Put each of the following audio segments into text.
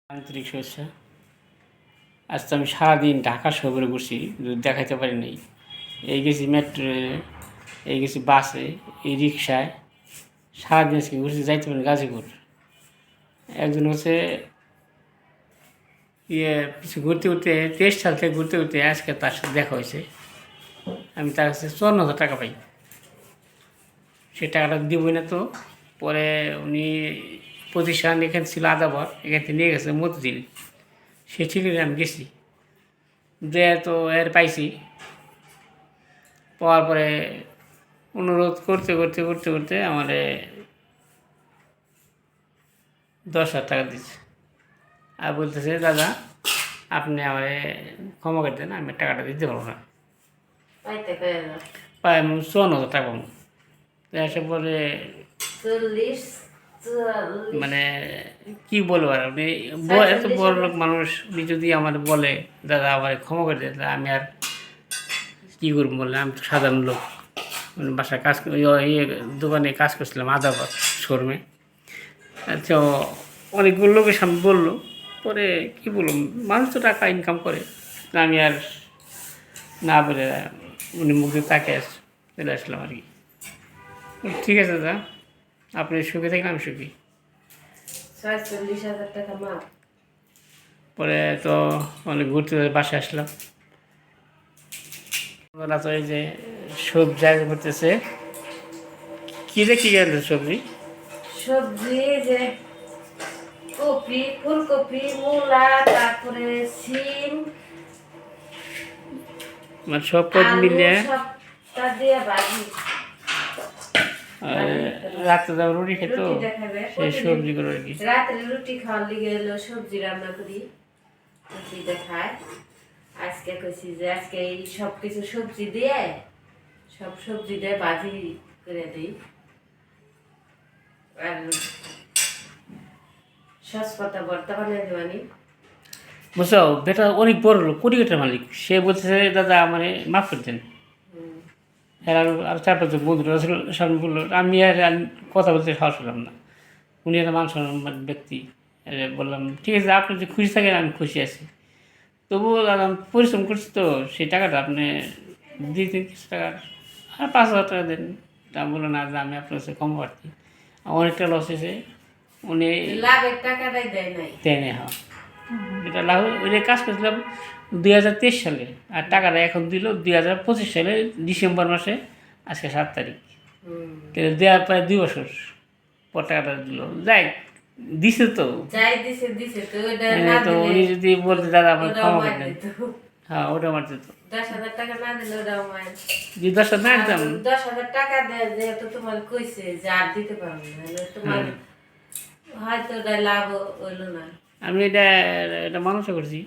আন্তরিক শুভেচ্ছা। আজ তো আমি সারাদিন ঢাকা শহরে ঘুরছি, দেখাইতে পারি নাই। এই গেছি মেট্রো রেলে, এই গেছি বাসে, এই রিক্সায়, সারাদিন আজকে ঘুরছি, যাইতে পারি গাজীপুর। একজন হচ্ছে কিছু ঘুরতে ঘুরতে 23 সাল থেকে ঘুরতে ঘুরতে আজকে তার সাথে দেখা হয়েছে। আমি তার কাছে 54,000 টাকা পাই। সে টাকাটা দিবই না তো। পরে উনি প্রতিষ্ঠান এখানে ছিল আদাবর, এখান থেকে নিয়ে গেছে মতিঝিল। সে ঠিকই আমি গেছি, যে তো এর পাইছি। পাওয়ার পরে অনুরোধ করতে করতে করতে করতে আমার 10,000 টাকা দিচ্ছে। আর বলতেছে, দাদা আপনি আমার ক্ষমা করে দেন, আমি টাকাটা দিতে পারবো না। প্রায় 54,000 টাকা পাবো। এসে পরে মানে কি বলবো আর, আপনি এত বড় লোক মানুষ, উনি যদি আমার বলে দাদা আমার ক্ষমা করে দেন, আমি আর কী করবো বললে, আমি তো সাধারণ লোক। বাসায় কাজ দোকানে কাজ করছিলাম আদাবাদ শোরুমে। তো অনেকগুলো লোকের সামনে বললো, পরে কী বললাম, মানুষ তো টাকা ইনকাম করে। আমি আর না বলে উনি মুখে তাকে চলে আসলাম আর কি। ঠিক আছে দাদা, আপনি সুখে থাকলে আমি সুখী। 47,000 টাকা মাপ। পরে তো অনেক ঘুরতে বাসায় আসলাম। তো এই যে সবজি আগে করতেছে, কী যে কী গেল সবজি যে কপি, ফুলকপি, মূলা, তারপরে সিম, মানে সব পদ মিলিয়ে। সবটা দিয়ে ভাজি। রাত্রে যাবো রুটি খেতো, সেই সবজিগুলো আর কি। রাত্রে রুটি খাওয়ার লিগে এলো সবজি রান্না করি, রুটি দেখায়। আজকে কইছি যে আজকে এই সব কিছু সবজি দিয়ে ভাজি করে দিই। আর সসপাতা ভর্তা বানিয়ে দেবানি। বুঝছো, বেটা অনেক বড় লোক, কোটি কোটির মালিক। সে বলতেছে দাদা আমার মাফ করে দেন। হ্যাঁ, আর 4-5 বন্ধুরা সামনে বললো, আমি আর কথা বলতে সাহস পেলাম না। উনি একটা মান সম্মান ব্যক্তি। বললাম ঠিক আছে, আপনি যদি খুশি থাকেন আমি খুশি আছি। তবুও দাদা আমি পরিশ্রম করছি তো, সেই টাকাটা আপনি দিতেন কিছু টাকার, আর 5,000 টাকা দেন। তা বললো না যে আমি আপনার কাছে কম পারছি, অনেকটা লস হয়েছে। উনি লাভের টাকাটাই দেয় নাই। দেয় না। হ্যাঁ, এটা লাভ। ওইটা কাজ করছিলাম 2023 সালে, আর টাকাটা এখন দিল 2025 সালে ডিসেম্বর মাসে, আজকে 7 তারিখ। কিন্তু দেওয়ার প্রায় 2 বছর পর টাকাটা দিল। যাই দিছে তো, দিছে তো। তো উনি যদি বলতে দাদা আমার ক্ষমা করে দেন, হ্যাঁ ওটা আমার দিত। 10,000 টাকা না দিলে ওটাও মায়ের। যদি 10,000 না দিতাম, 10,000 টাকা দেয় যেহেতু তোমার কইছে যে আর দিতে পারবো না, তোমার হয়তো ওটা লাভ হইলো না। আমি এটা মানুষও করছি।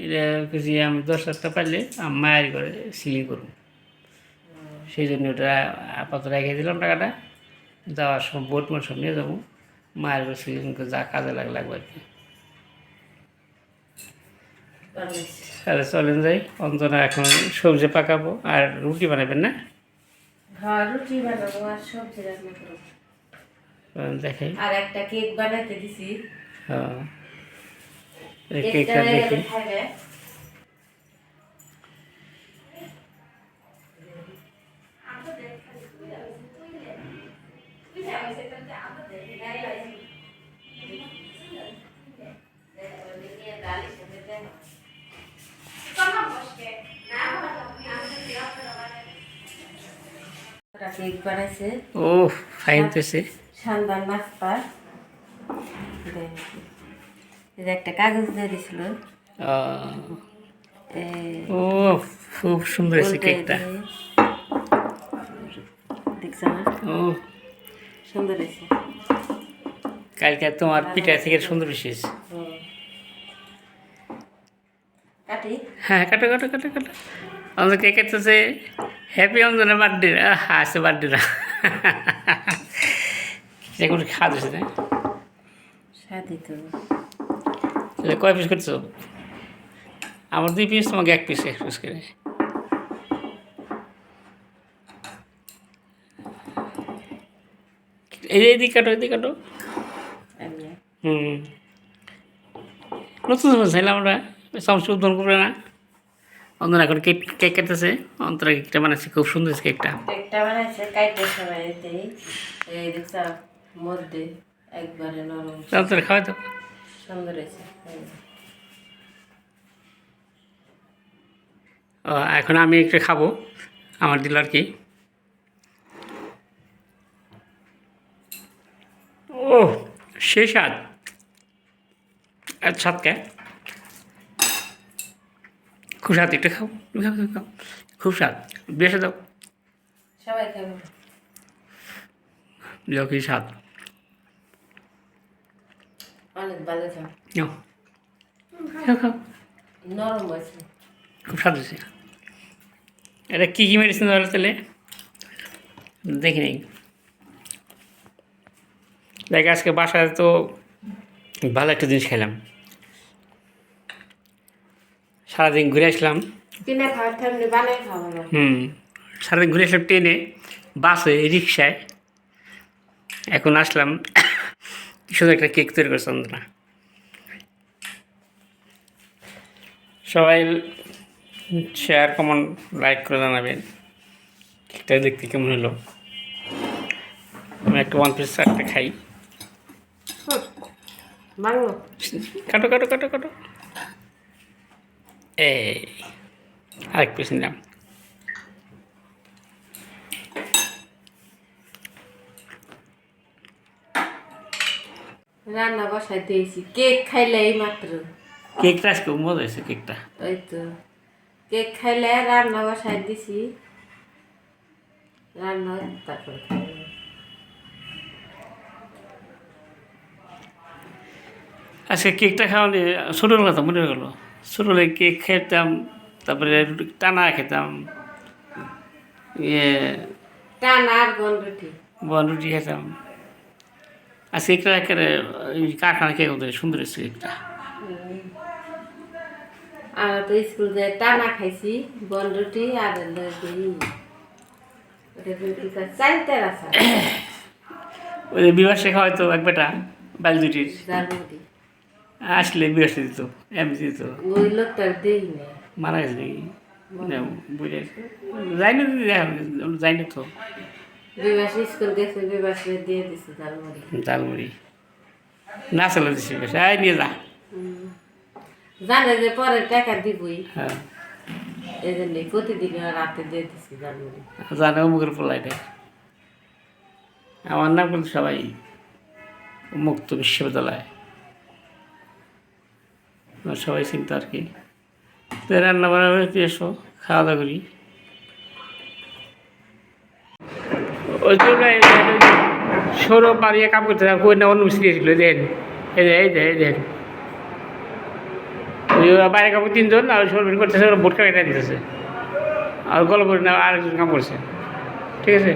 এটা করছি আমি 10,000 টাকা পাইলে আমি মায়ের করে সিলিং করবো। সেই জন্য ওটা আপাতত রেখে দিলাম টাকাটা। যাওয়ার সময় বোট মোট সব নিয়ে যাবো, মায়ের করে সিলিং করে যা কাজে লাগবে আর কি। তাহলে চলেন যাই। অন্তনা এখন সবজি পাকাবো আর রুটি বানাবেন না? হ্যাঁ, রুটি বানাবো আর সবজি রান্না করবো। দেখাই। আর একটা কেক বানাইতে দিছি। হ্যাঁ, কেকটা দেখি। কেক বানাইছে। ও ফাইন পেছে। শানদার নাস্তা। একটা কাগজ দিয়ে দিছিল। ও খুব সুন্দর হয়েছে কেকটা। দেখছ না? ও সুন্দর হয়েছে। কালকে তোমার পিঠা থেকে সুন্দর হয়েছে। কাটি? হ্যাঁ, কাটো কাটো কাটো কাটো। আমাদের কেক কাটতেছে। হ্যাপি অঞ্জনের বার্থডে। আছে বার্থডে না, যেগুলো খাওয়া দিচ্ছে না। সাথে তো কয় পিস করছো? আমার 2 পিস, তোমাকে 1 পিস 1 পিস করে। এদিকে কাটো, এদিকে কাটো। হুম নতুন চামচ চাইলাম আমরা চামচ উদ্বোধন করবে না। অন্তর এখন কেক কেক কাটতেছে, অন্তরা কেকটা বানাচ্ছে, খুব সুন্দর কেকটা। কেকটা বানাইছে কাইটে সবাই এতেই এই দেখছ মধ্যে একবারে নরম অন্তরা খাওয়াই তো। সুন্দর হয়েছে। এখন আমি একটু খাবো, আমার দিল আর কি। ও সে স্বাদ, আর স্বাদ কে খুব স্বাদ, একটু খাও, তুমি খাও, তুমি খাও, খুব স্বাদ, বেশি দাও, সবাই খাবে। যাও কি স্বাদ, অনেক ভালো খাও, নাও খাও খাও, নরম হয়েছে। খুব স্বাদ হয়েছে। এটা কী কী মেডিসিন দেওয়া তাহলে দেখি নেই। দেখ আজকে বাসায় তো ভালো একটা জিনিস খেলাম, সারাদিন ঘুরে আসলাম। কিনে খাওয়ার ঠান্ডি বানাই খাওয়া না। সারাদিন ঘুরে আসলাম ট্রেনে, বাসে, রিক্সায়, এখন আসলাম শুধু একটা কেক তৈরি করছে না। সবাই শেয়ার কমেন্ট লাইক করে জানাবেন কেকটা দেখতে কেমন হলো। আমি একটা 1 পিস একটা খাই। বাংলো কাটো কাটো কাটো কাটো, এই আরেক পিস নিলাম। রান্না বসাই দিয়েছি, কেক খাইলে এই মাত্র। কেকটা আজকে মজা হয়েছে কেকটা। ওই তো কেক খাইলে রান্না বসাই দিছি, রান্না তারপরে খাইলে। আজকে কেকটা খাওয়ালে ছোটোর কথা মনে হয়ে গেলো। ছোটোবেলা কেক খেতাম, তারপরে টানা খেতাম, টানা আর গন্ডটি বনরুটি খেতাম। আজকে কেকটা একেবারে কারখানা কেক হতো, সুন্দর হয়েছে কেকটা। আমরা তো স্কুল যায় টানা খাইছি, গন্ডটি আর চাইতে রাখা ওই বিবাসে খাওয়াইতো এক বেটা বাল দুটির, যার মধ্যে আসলে বিবাসে দিত, এমনি দিত। ওই লোকটার দেই না, মারা গেছে নাকি বুঝে যাইনি, যাইনি তো। বিবাস স্কুল গেছে, বিবাসে দিয়ে দিছে ঝালমুড়ি। ঝালমুড়ি না চলে দিছি, বেশি আয় নিয়ে যা। জানে যে পরে টাকা দিবই, হ্যাঁ এই জন্যই প্রতিদিন রাতে দিয়ে দিছি ঝালমুড়ি। জানে অমুকের পোলাইটা। আমার নাম কিন্তু সবাই মুক্ত বিশ্ববিদ্যালয়, সবাই চিন্তা আর কি। তো রান্না বান্না করে এসো, খাওয়া দাওয়া করি। ওই জন্য সৌরভ বাড়িয়ে কাম করতে কই না, অন্য মিস্ত্রি এসেছিল দেন, এই যে এই যে এই দেন বাইরে কাপড় 3 জন, আর সৌরভ করতেছে, বোট কাটা দিতেছে, আর গল্প করে না আরেকজন কাম করছে। ঠিক আছে।